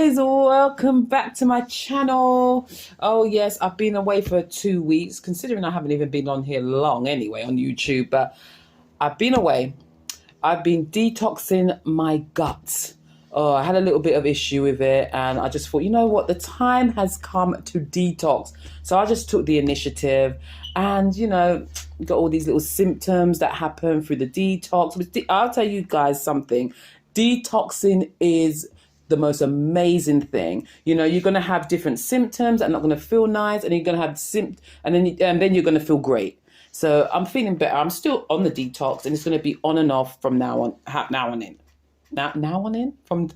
guys, welcome back to my channel. Oh yes, I've been away for 2 weeks, considering I haven't even been on here long anyway on YouTube, but I've been away. I've been detoxing my gut. Oh, I had a little bit of issue with it, and I just thought, you know what, the time has come to detox. So I just took the initiative, and got all these little symptoms that happen through the detox. I'll tell you guys something. Detoxing is the most amazing thing. You're going to have different symptoms and not going to feel nice, and you're going to have and then you're going to feel great. So I'm feeling better. I'm still on the detox, and it's going to be on and off from now on in. Now on in from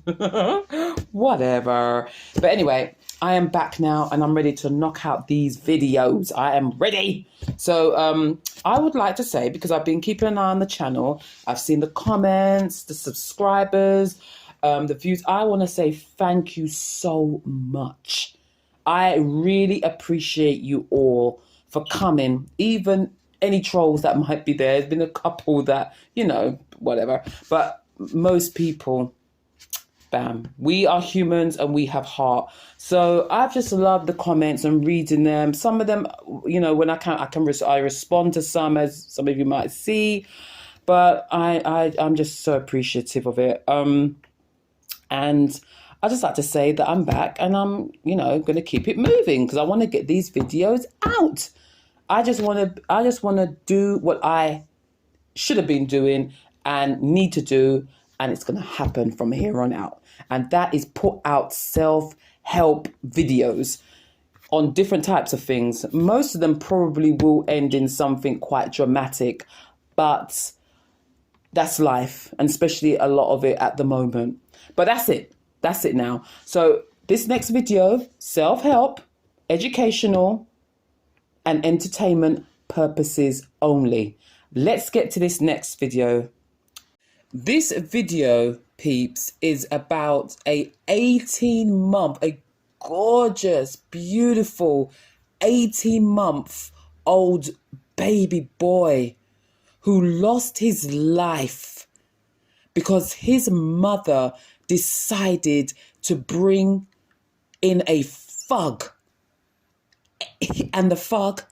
whatever. But anyway, I am back now, and I'm ready to knock out these videos. I am ready. So I would like to say, because I've been keeping an eye on the channel, I've seen the comments, the subscribers, the views. I want to say thank you so much. I really appreciate you all for coming, even any trolls that might be there. There's been a couple that, whatever. But most people, bam, we are humans and we have heart. So I've just loved the comments and reading them. Some of them, when I respond to some, as some of you might see. But I'm just so appreciative of it. And I just like to say that I'm back, and I'm, going to keep it moving, because I want to get these videos out. I just want to do what I should have been doing and need to do, and it's going to happen from here on out. And that is put out self-help videos on different types of things. Most of them probably will end in something quite dramatic, but that's life, and especially a lot of it at the moment. But that's it now. So this next video, self-help, educational, and entertainment purposes only. Let's get to this next video. This video, peeps, is about a gorgeous, beautiful 18-month-old baby boy who lost his life because his mother decided to bring in a thug. And the thug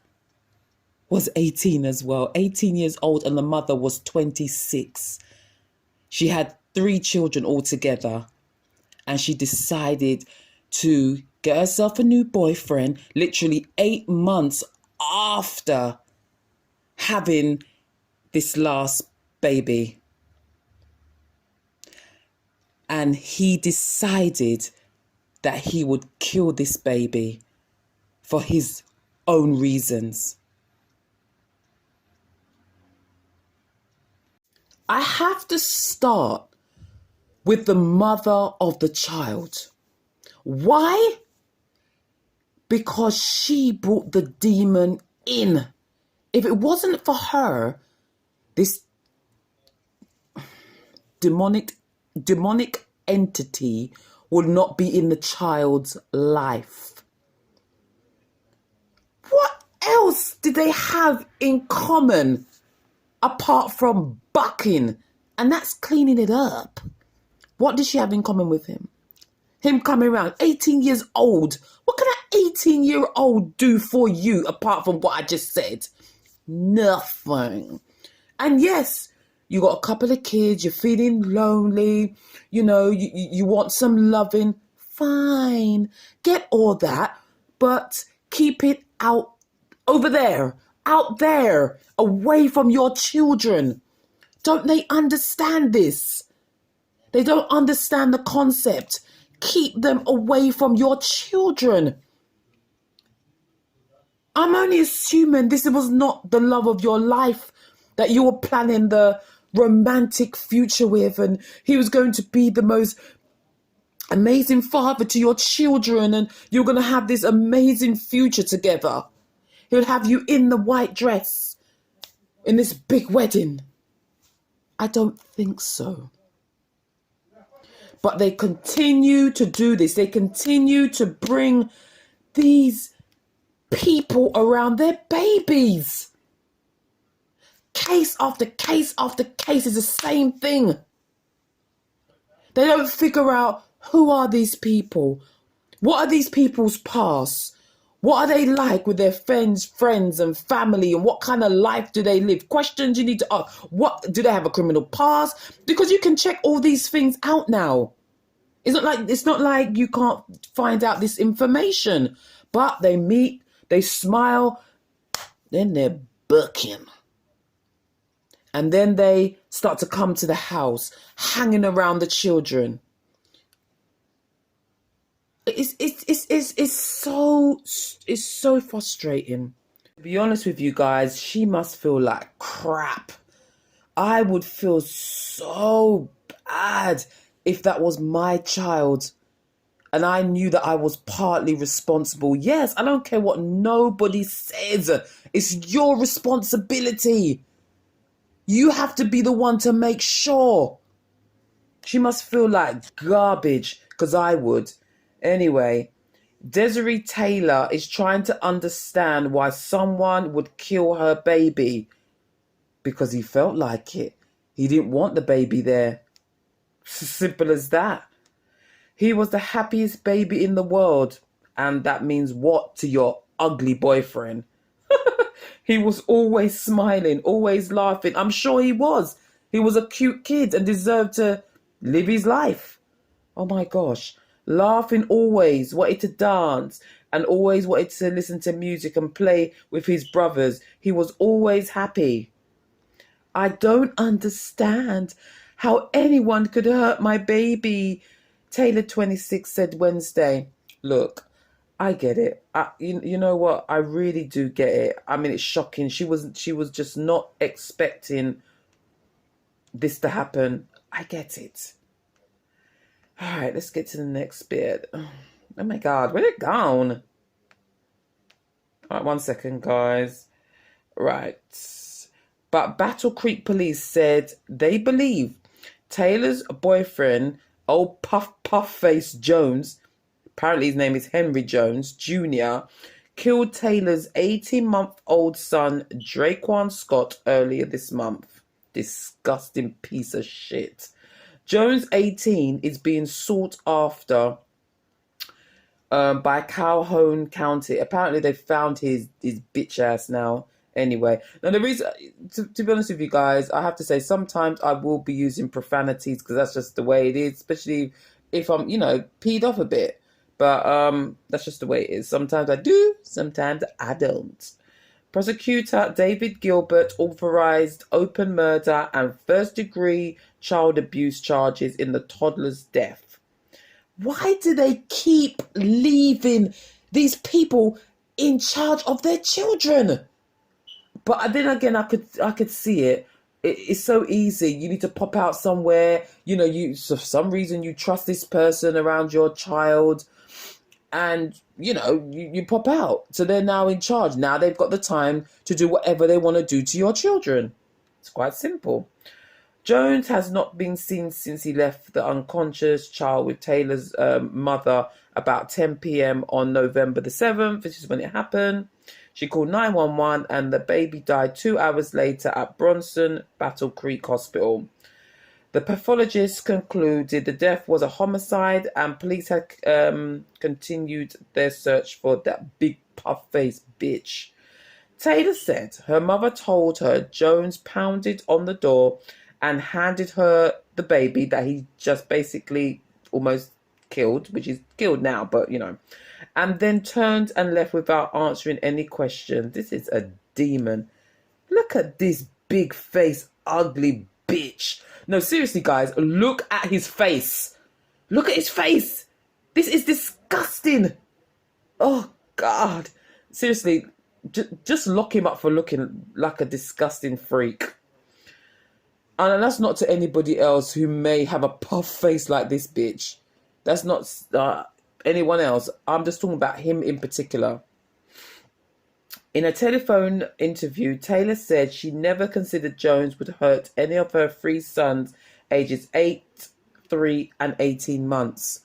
was 18 as well, 18 years old, and the mother was 26. She had 3 children altogether, and she decided to get herself a new boyfriend literally 8 months after having this last baby. And he decided that he would kill this baby for his own reasons. I have to start with the mother of the child. Why? Because she brought the demon in. If it wasn't for her, this demonic entity would not be in the child's life. What else did they have in common apart from bucking? And that's cleaning it up. What did she have in common with him? Him coming around, 18 years old. What can an 18-year-old do for you apart from what I just said? Nothing. And yes, you got a couple of kids, you're feeling lonely, you want some loving. Fine, get all that, but keep it out there, away from your children. Don't they understand this? They don't understand the concept. Keep them away from your children. I'm only assuming this was not the love of your life that you were planning the romantic future with, and he was going to be the most amazing father to your children, and you're going to have this amazing future together. He'll have you in the white dress in this big wedding. I don't think so. But they continue to do this. They continue to bring these people around their babies. Case after case after case is the same thing. They don't figure out Who are these people? What are these people's past? What are they like with their friends and family, and what kind of life do they live? Questions you need to ask. What do they have a criminal past? Because you can check all these things out now. It's not like you can't find out this information. But they meet, they smile, then they're booking. And then they start to come to the house, hanging around the children. It's so frustrating. To be honest with you guys, she must feel like crap. I would feel so bad if that was my child and I knew that I was partly responsible. Yes, I don't care what nobody says. It's your responsibility. You have to be the one to make sure. She must feel like garbage, because I would. Anyway, Desiree Taylor is trying to understand why someone would kill her baby. Because he felt like it. He didn't want the baby there. Simple as that. He was the happiest baby in the world. And that means what to your ugly boyfriend? He was always smiling, always laughing. I'm sure he was. He was a cute kid and deserved to live his life. Oh my gosh. Laughing always, wanted to dance, and always wanted to listen to music and play with his brothers. He was always happy. I don't understand how anyone could hurt my baby, Taylor 26 said Wednesday. Look, I get it. You know what? I really do get it. I mean, it's shocking. She was just not expecting this to happen. I get it. All right, let's get to the next bit. Oh my God, where'd it gone? All right, 1 second, guys. Right. But Battle Creek police said they believe Taylor's boyfriend, old Puff Face Jones, apparently his name is Henry Jones Jr., killed Taylor's 18-month-old son, Draquan Scott, earlier this month. Disgusting piece of shit. Jones, 18, is being sought after by Calhoun County. Apparently they found his bitch ass now. Anyway, now the reason, to be honest with you guys, I have to say sometimes I will be using profanities because that's just the way it is, especially if I'm, peed off a bit. But that's just the way it is. Sometimes I do, sometimes I don't. Prosecutor David Gilbert authorized open murder and first-degree child abuse charges in the toddler's death. Why do they keep leaving these people in charge of their children? But then again, I could see it. It's so easy. You need to pop out somewhere. You for some reason you trust this person around your child, and you pop out. So they're now in charge. Now they've got the time to do whatever they want to do to your children. It's quite simple. Jones has not been seen since he left the unconscious child with Taylor's mother about 10 p.m. on November the 7th. This is when it happened. She called 911 and the baby died 2 hours later at Bronson Battle Creek Hospital. The pathologist concluded the death was a homicide, and police had continued their search for that big puff-faced bitch. Taylor said her mother told her Jones pounded on the door and handed her the baby that he just basically almost killed, which is killed now, but and then turned and left without answering any questions. This is a demon. Look at this big face, ugly bitch. No, seriously, guys, look at his face. Look at his face. This is disgusting. Oh, God. Seriously, just lock him up for looking like a disgusting freak. And that's not to anybody else who may have a puff face like this bitch. That's not anyone else. I'm just talking about him in particular. In a telephone interview, Taylor said she never considered Jones would hurt any of her 3 sons, ages 8, 3, and 18 months.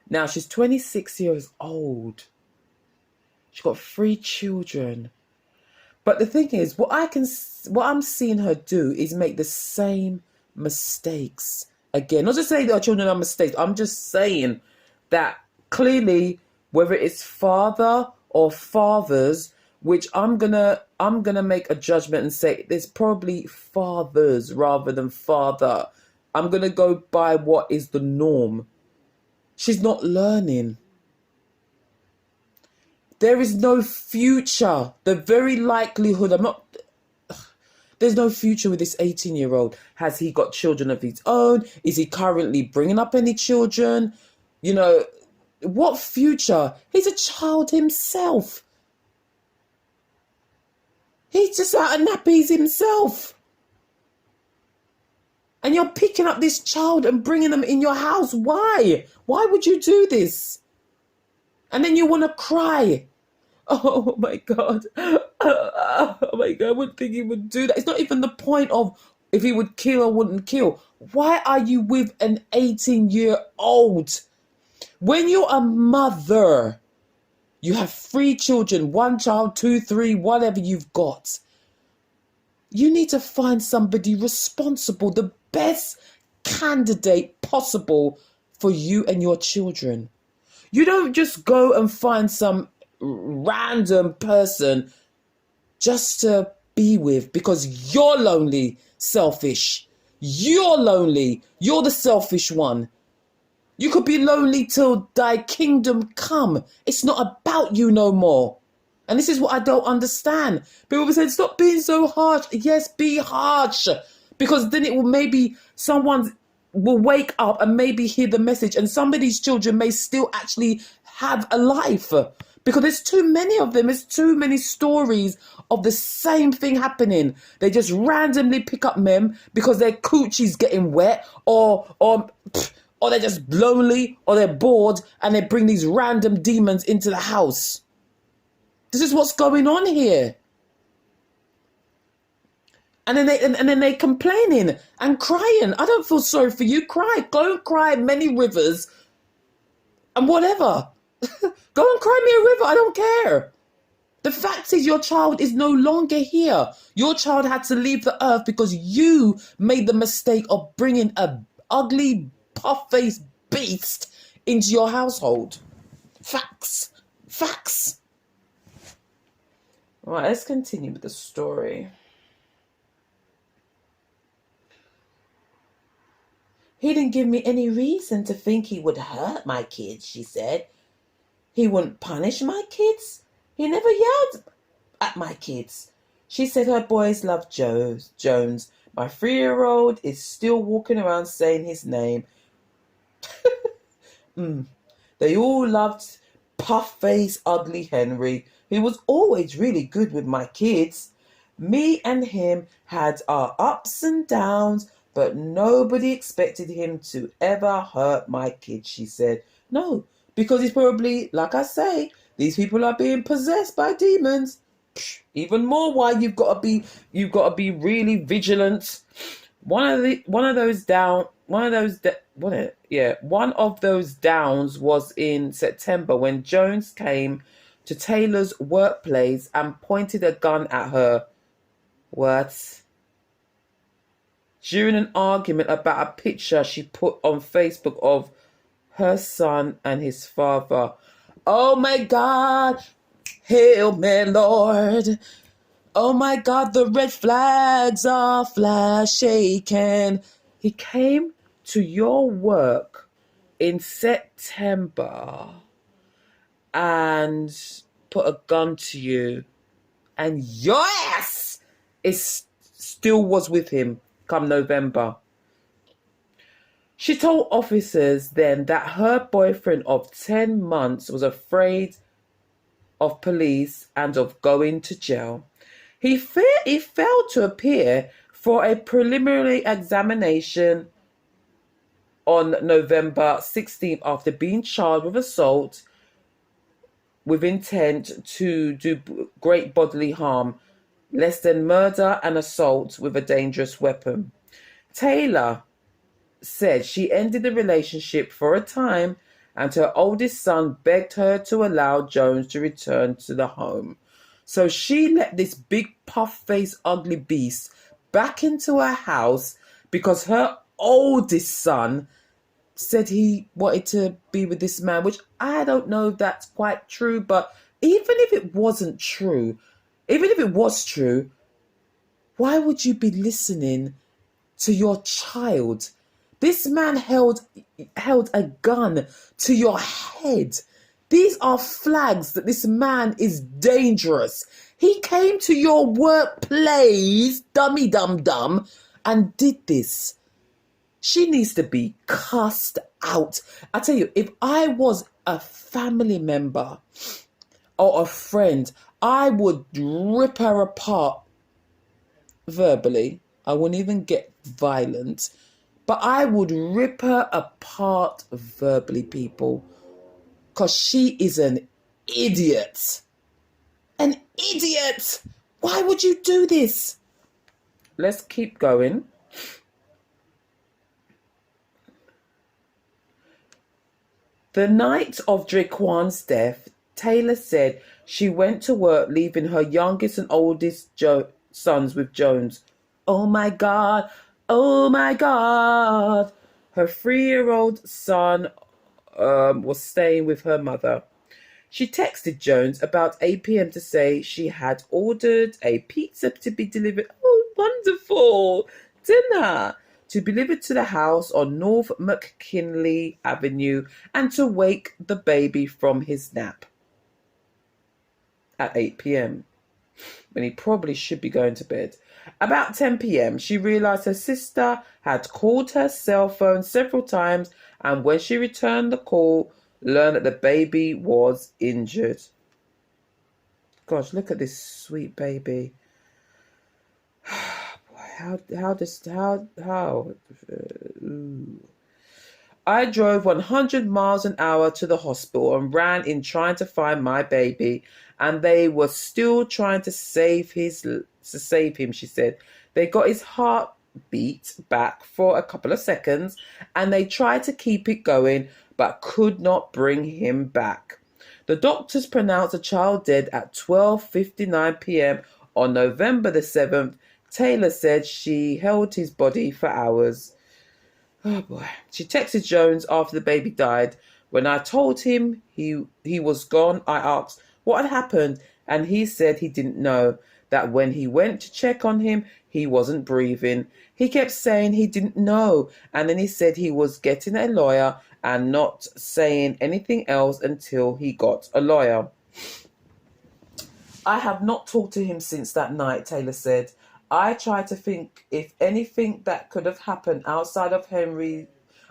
Now, she's 26 years old. She's got 3 children. But the thing is, what I'm seeing her do is make the same mistakes again. Not to say that our children are mistakes. I'm just saying that clearly, whether it's father or fathers, which I'm gonna make a judgment and say there's probably fathers rather than father. I'm gonna go by what is the norm. She's not learning. There is no future. The very likelihood, there's no future with this 18-year-old. Has he got children of his own? Is he currently bringing up any children? You know, what future? He's a child himself. He's just out of nappies himself. And you're picking up this child and bringing them in your house. Why? Why would you do this? And then you want to cry. Oh my God. Oh my God. I wouldn't think he would do that. It's not even the point of if he would kill or wouldn't kill. Why are you with an 18-year-old? When you're a mother, you have 3 children, 1 child, 2, 3, whatever you've got. You need to find somebody responsible, the best candidate possible for you and your children. You don't just go and find some random person just to be with because you're lonely, selfish. You're lonely. You're the selfish one. You could be lonely till thy kingdom come. It's not about you no more. And this is what I don't understand. People will say, stop being so harsh. Yes, be harsh. Because then it will maybe someone will wake up and maybe hear the message and somebody's children may still actually have a life. Because there's too many of them. There's too many stories of the same thing happening. They just randomly pick up men because their coochie's getting wet or they're just lonely or they're bored and they bring these random demons into the house. This is what's going on here. And then they complaining and crying. I don't feel sorry for you. Cry. Go and cry many rivers and whatever. Go and cry me a river. I don't care. The fact is your child is no longer here. Your child had to leave the earth because you made the mistake of bringing a ugly, puff-faced beast into your household. Facts. Facts. Right, let's continue with the story. He didn't give me any reason to think he would hurt my kids, she said. He wouldn't punish my kids. He never yelled at my kids. She said her boys love Jones. My 3-year-old is still walking around saying his name. They all loved puff-faced, ugly Henry. He was always really good with my kids. Me and him had our ups and downs, but nobody expected him to ever hurt my kids, she said. No, because he's probably, like I say, these people are being possessed by demons. Even more why you've got to be really vigilant. One of those downs was in September when Jones came to Taylor's workplace and pointed a gun at her. What? During an argument about a picture she put on Facebook of her son and his father. Oh my God, hail me, Lord. Oh my God, the red flags are shaking. He came to your work in September and put a gun to you, and your ass still was with him come November. She told officers then that her boyfriend of 10 months was afraid of police and of going to jail. He failed to appear for a preliminary examination on November 16th after being charged with assault with intent to do great bodily harm, less than murder and assault with a dangerous weapon. Taylor said she ended the relationship for a time and her oldest son begged her to allow Jones to return to the home. So she let this big puff-faced ugly beast back into her house because her oldest son said he wanted to be with this man, which I don't know if that's quite true, but even if it wasn't true, even if it was true, why would you be listening to your child? This man held a gun to your head. These are flags that this man is dangerous. He came to your workplace, dummy dum dum, and did this. She needs to be cussed out. I tell you, if I was a family member or a friend, I would rip her apart verbally. I wouldn't even get violent, but I would rip her apart verbally, people, because she is an idiot. An idiot! Why would you do this? Let's keep going. The night of Draquan's death, Taylor said she went to work leaving her youngest and oldest sons with Jones. Oh my God, oh my God. Her 3-year-old son was staying with her mother. She texted Jones about 8 p.m. to say she had ordered a pizza to be delivered. Oh, wonderful. Dinner to be delivered to the house on North McKinley Avenue and to wake the baby from his nap at 8 p.m. when he probably should be going to bed. About 10 p.m., she realized her sister had called her cell phone several times, and when she returned the call, learned that the baby was injured. Gosh, look at this sweet baby. How? I drove 100 miles an hour to the hospital and ran in trying to find my baby, and they were still trying to save him, she said. They got his heartbeat back for a couple of seconds, and they tried to keep it going, but could not bring him back. The doctors pronounced the child dead at 12:59 p.m. on November the 7th. Taylor said she held his body for hours. Oh boy. She texted Jones after the baby died. When I told him he was gone, I asked what had happened, and he said he didn't know, that when he went to check on him, he wasn't breathing. He kept saying he didn't know, and then he said he was getting a lawyer and not saying anything else until he got a lawyer. I have not talked to him since that night, Taylor said. I tried to think if anything that could have happened outside of Henry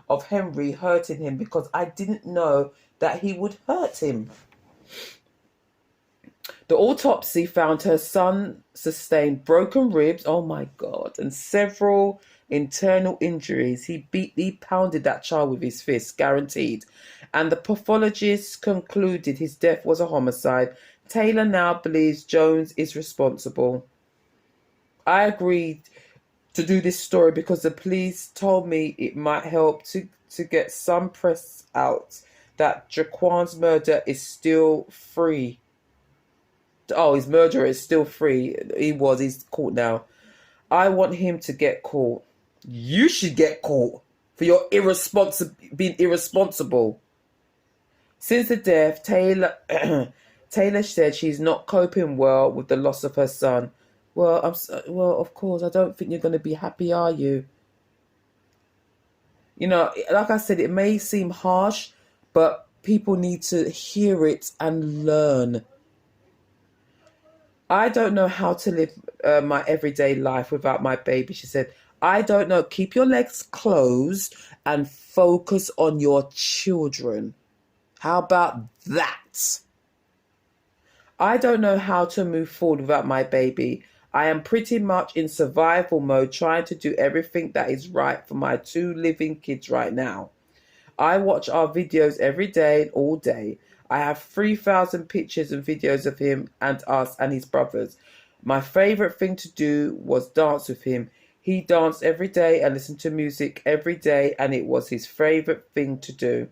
hurting him, because I didn't know that he would hurt him. The autopsy found her son sustained broken ribs, oh my God, and several internal injuries. He pounded that child with his fist, guaranteed. And the pathologist concluded his death was a homicide. Taylor now believes Jones is responsible. I agreed to do this story because the police told me it might help to get some press out that Jaquan's murder is still free. Oh, his murderer is still free. He's caught now. I want him to get caught. You should get caught for your being irresponsible. Since the death, Taylor said she's not coping well with the loss of her son. Well, of course, I don't think you're going to be happy, are you? You know, like I said, it may seem harsh, but people need to hear it and learn. I don't know how to live my everyday life without my baby, she said. I don't know. Keep your legs closed and focus on your children. How about that? I don't know how to move forward without my baby. I am pretty much in survival mode, trying to do everything that is right for my 2 living kids right now. I watch our videos every day and all day. I have 3,000 pictures and videos of him and us and his brothers. My favourite thing to do was dance with him. He danced every day and listened to music every day, and it was his favourite thing to do.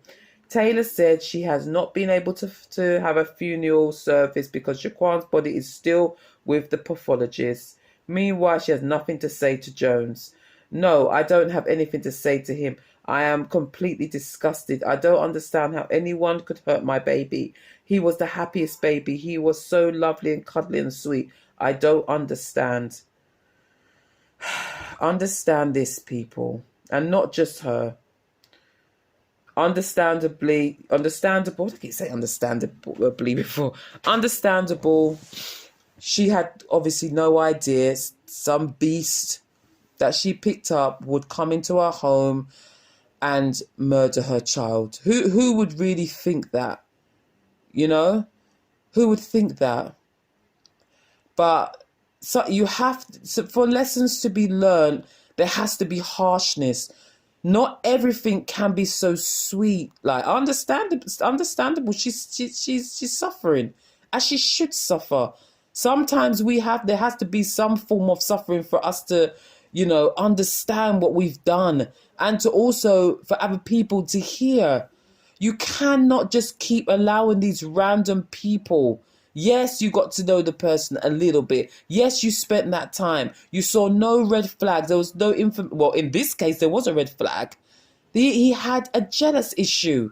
Taylor said she has not been able to have a funeral service because Jaquan's body is still with the pathologist. Meanwhile, she has nothing to say to Jones. No, I don't have anything to say to him. I am completely disgusted. I don't understand how anyone could hurt my baby. He was the happiest baby. He was so lovely and cuddly and sweet. I don't understand. Understand this, people. And not just her. Understandable. I can't say understandably before. Understandable. She had obviously no idea some beast that she picked up would come into her home and murder her child. Who would really think that? You know? Who would think that? But so you have to, for lessons to be learned, there has to be harshness. Not everything can be so sweet. Like understandable. She's suffering, as she should suffer. Sometimes there has to be some form of suffering for us to, understand what we've done, and to also for other people to hear. You cannot just keep allowing these random people. Yes, you got to know the person a little bit. Yes, you spent that time. You saw no red flags. There was no well, in this case, there was a red flag. He had a jealous issue.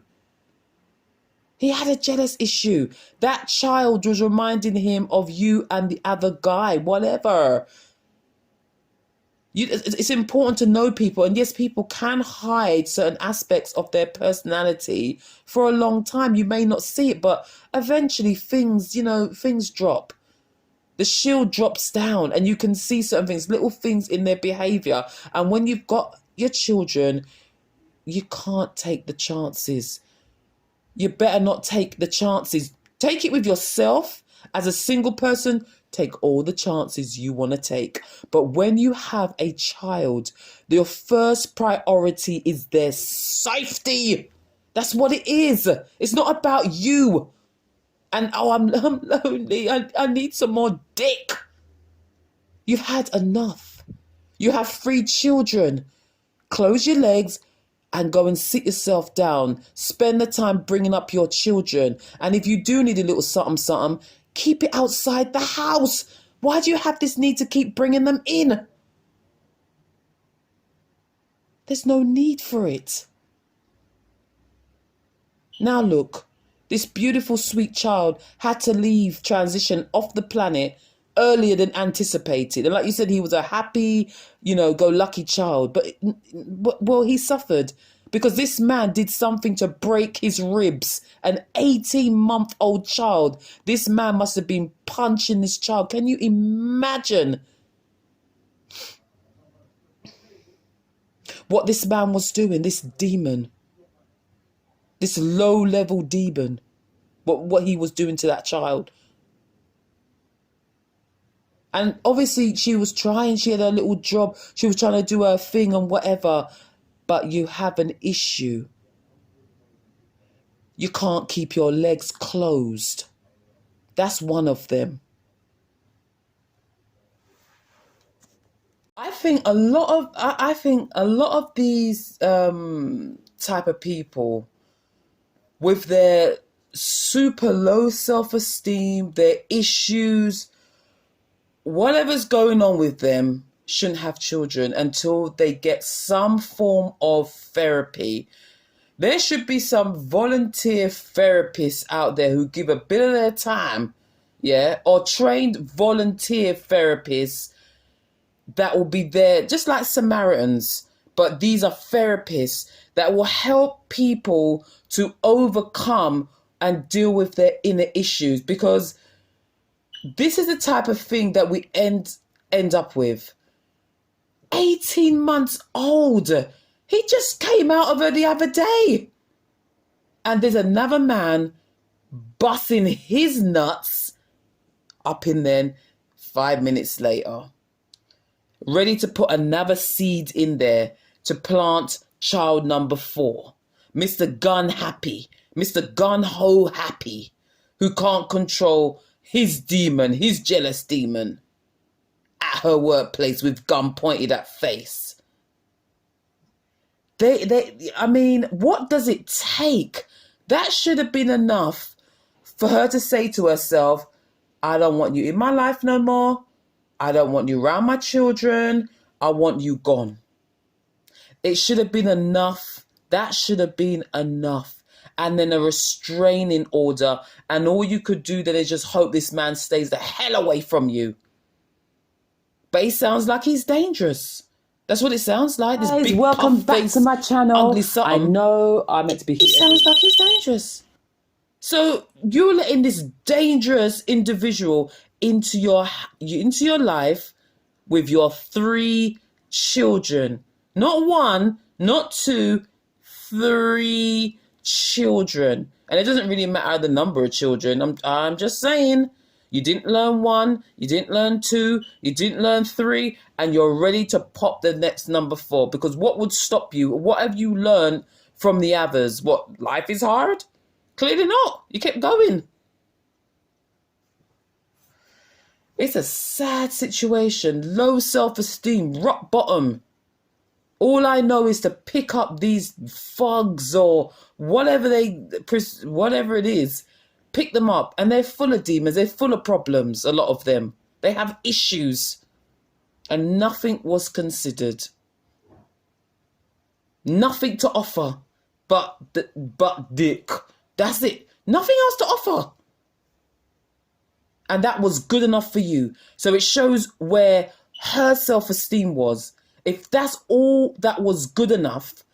He had a jealous issue. That child was reminding him of you and the other guy, whatever. It's important to know people, and yes, people can hide certain aspects of their personality for a long time. You may not see it, but eventually things drop. The shield drops down, and you can see certain things, little things in their behavior. And when you've got your children, you can't take the chances. You better not take the chances. Take it with yourself as a single person. Take all the chances you want to take. But when you have a child, your first priority is their safety. That's what it is. It's not about you. And I'm lonely. I need some more dick. You've had enough. You have 3 children. Close your legs and go and sit yourself down. Spend the time bringing up your children. And if you do need a little something, keep it outside the house. Why do you have this need to keep bringing them in? There's no need for it. Now look, this beautiful, sweet child had to transition off the planet earlier than anticipated. And like you said, he was a happy, go lucky child. But, well, he suffered because this man did something to break his ribs. An 18-month-old child. This man must have been punching this child. Can you imagine what this man was doing, this demon? This low-level demon. What he was doing to that child. And obviously she was trying. She had her little job. She was trying to do her thing and whatever. But you have an issue. You can't keep your legs closed. That's one of them. I think a lot of these type of people with their super low self-esteem, their issues, whatever's going on with them, shouldn't have children until they get some form of therapy. There should be some volunteer therapists out there who give a bit of their time, or trained volunteer therapists that will be there, just like Samaritans. But these are therapists that will help people to overcome and deal with their inner issues, because this is the type of thing that we end up with. 18 months old. He just came out of her the other day. And there's another man busting his nuts up in there 5 minutes later. Ready to put another seed in there to plant child number 4. Mr. Gun Happy. Mr. Gun Ho Happy. Who can't control his demon, his jealous demon. At her workplace with gun pointed at face. What does it take? That should have been enough for her to say to herself, I don't want you in my life no more. I don't want you around my children. I want you gone. It should have been enough. That should have been enough. And then a restraining order. And all you could do then is just hope this man stays the hell away from you. But he sounds like he's dangerous. That's what it sounds like. This big welcome back to my channel. Ugly something. I know I'm meant to be here. He sounds like he's dangerous. So you're letting this dangerous individual into your life with your 3 children. Not 1, not 2, 3 children. And it doesn't really matter the number of children. I'm just saying, you didn't learn 1, you didn't learn 2, you didn't learn 3, and you're ready to pop the next number 4. Because what would stop you? What have you learned from the others? What, life is hard? Clearly not. You kept going. It's a sad situation. Low self-esteem, rock bottom. All I know is to pick up these thugs or whatever it is, pick them up, and they're full of demons. They're full of problems, a lot of them. They have issues, and nothing was considered. Nothing to offer but dick. That's it. Nothing else to offer. And that was good enough for you. So it shows where her self-esteem was. If that's all that was good enough,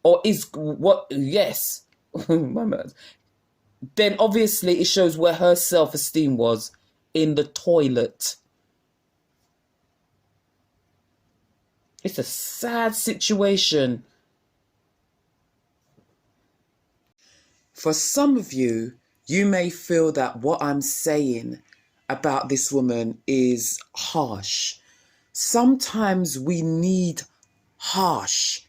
or is what, yes, then obviously it shows where her self-esteem was, in the toilet. It's a sad situation. For some of you, you may feel that what I'm saying about this woman is harsh. Sometimes we need harsh.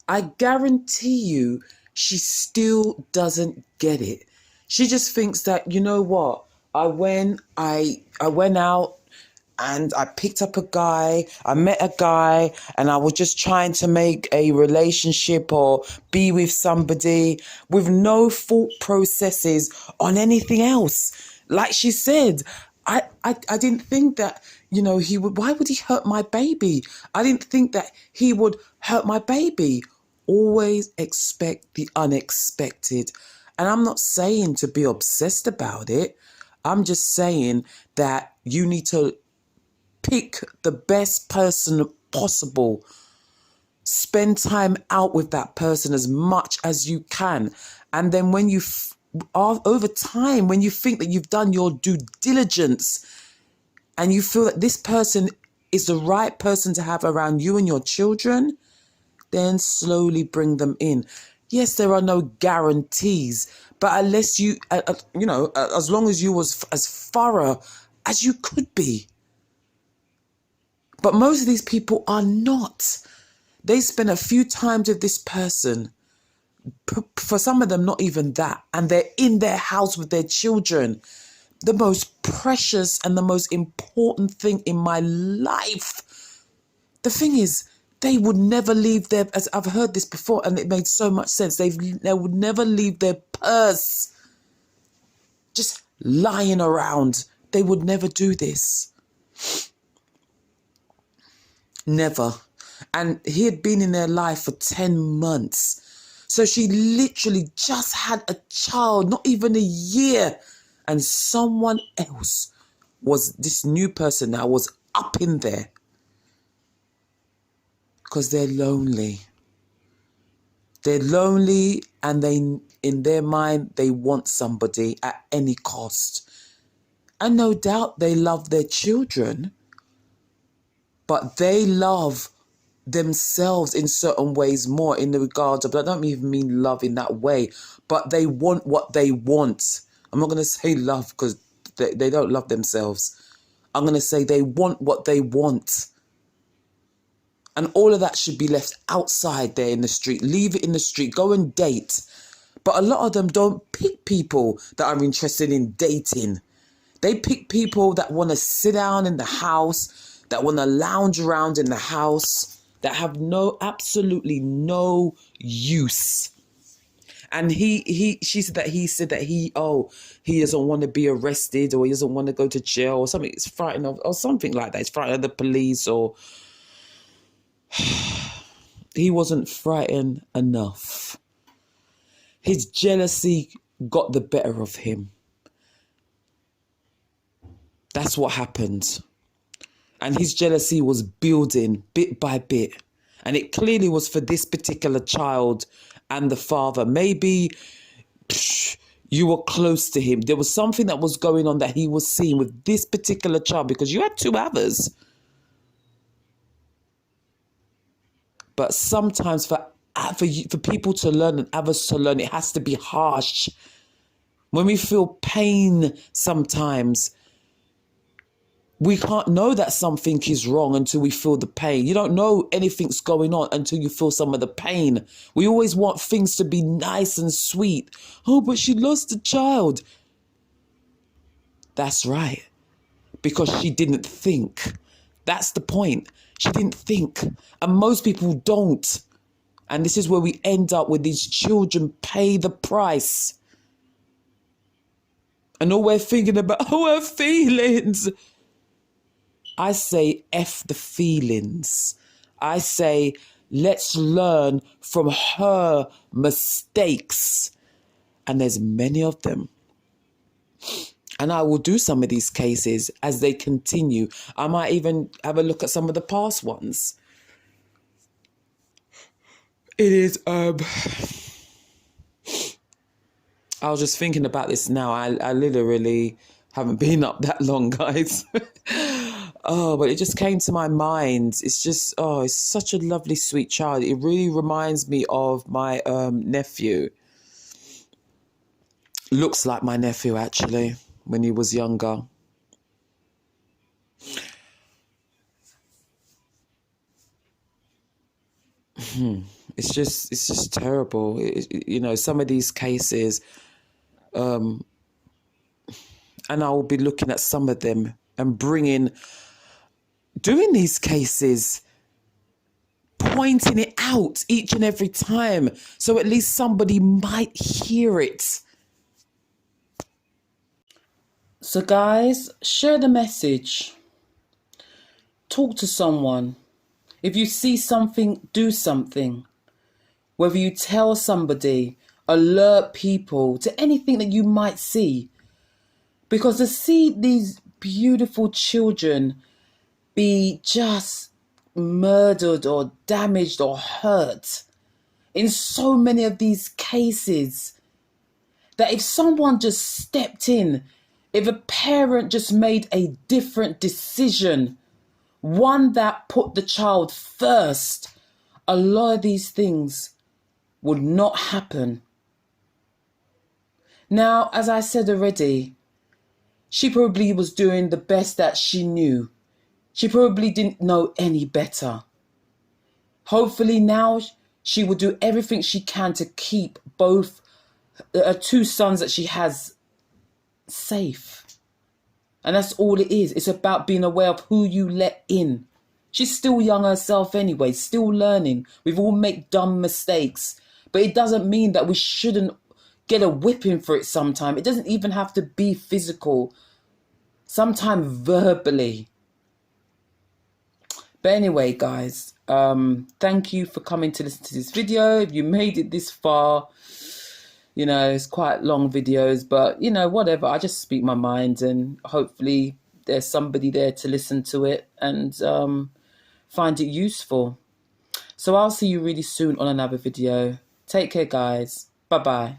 I guarantee you, she still doesn't get it. She just thinks that, you know what? I went out and I picked up a guy, I met a guy, and I was just trying to make a relationship or be with somebody with no thought processes on anything else. Like she said, I didn't think that, you know, why would he hurt my baby? I didn't think that he would hurt my baby. Always expect the unexpected. And I'm not saying to be obsessed about it. I'm just saying that you need to pick the best person possible. Spend time out with that person as much as you can. And then when over time, when you think that you've done your due diligence and you feel that this person is the right person to have around you and your children, then slowly bring them in. Yes, there are no guarantees, but unless you, as long as you was as thorough as you could be. But most of these people are not. They spend a few times with this person. For some of them, not even that. And they're in their house with their children. The most precious and the most important thing in my life. The thing is, they would never leave their, as I've heard this before, and it made so much sense. They would never leave their purse just lying around. They would never do this. Never. And he had been in their life for 10 months. So she literally just had a child, not even a year. And someone else was, this new person now was up in there. Because they're lonely. They're lonely, and in their mind, they want somebody at any cost. And no doubt they love their children, but they love themselves in certain ways more, in the regards of, I don't even mean love in that way, but they want what they want. I'm not going to say love because they don't love themselves. I'm going to say they want what they want. And all of that should be left outside there in the street. Leave it in the street. Go and date. But a lot of them don't pick people that are interested in dating. They pick people that want to sit down in the house, that want to lounge around in the house, that have absolutely no use. And she said that he doesn't want to be arrested, or he doesn't want to go to jail, or something. It's frightened of, or something like that. It's frightened of the police, or he wasn't frightened enough. His jealousy got the better of him. That's what happened. And his jealousy was building bit by bit. And it clearly was for this particular child and the father. Maybe you were close to him. There was something that was going on that he was seeing with this particular child, because you had two others. But sometimes for people to learn and others to learn, it has to be harsh. When we feel pain sometimes, we can't know that something is wrong until we feel the pain. You don't know anything's going on until you feel some of the pain. We always want things to be nice and sweet. Oh, but she lost a child. That's right. Because she didn't think. That's the point. She didn't think. And most people don't. And this is where we end up with these children pay the price. And all we're thinking about, her feelings. I say F the feelings. I say, let's learn from her mistakes. And there's many of them. And I will do some of these cases as they continue. I might even have a look at some of the past ones. It is, I was just thinking about this now. I literally haven't been up that long, guys. Oh, but it just came to my mind. It's just, it's such a lovely, sweet child. It really reminds me of my nephew. Looks like my nephew, actually, when he was younger. It's just terrible. Some of these cases, and I will be looking at some of them and doing these cases, pointing it out each and every time, so at least somebody might hear it. So guys, share the message. Talk to someone. If you see something, do something. Whether you tell somebody, alert people to anything that you might see. Because to see these beautiful children be just murdered or damaged or hurt in so many of these cases, that if someone just stepped in, if a parent just made a different decision, one that put the child first, a lot of these things would not happen. Now, as I said already, she probably was doing the best that she knew. She probably didn't know any better. Hopefully now she will do everything she can to keep both two sons that she has safe. And that's all it is. It's about being aware of who you let in. She's still young herself anyway, still learning. We've all made dumb mistakes. But it doesn't mean that we shouldn't get a whipping for it sometime. It doesn't even have to be physical. Sometimes verbally. But anyway, guys, thank you for coming to listen to this video. If you made it this far, it's quite long videos, but, whatever. I just speak my mind, and hopefully there's somebody there to listen to it and find it useful. So I'll see you really soon on another video. Take care, guys. Bye-bye.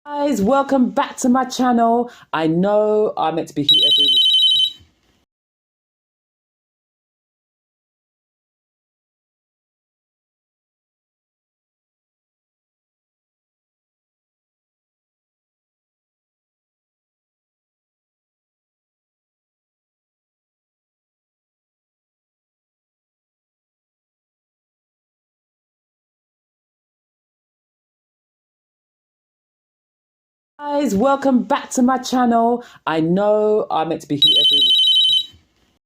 Guys, welcome back to my channel. I know I'm meant to be here every Guys, welcome back to my channel. I know I'm meant to be here every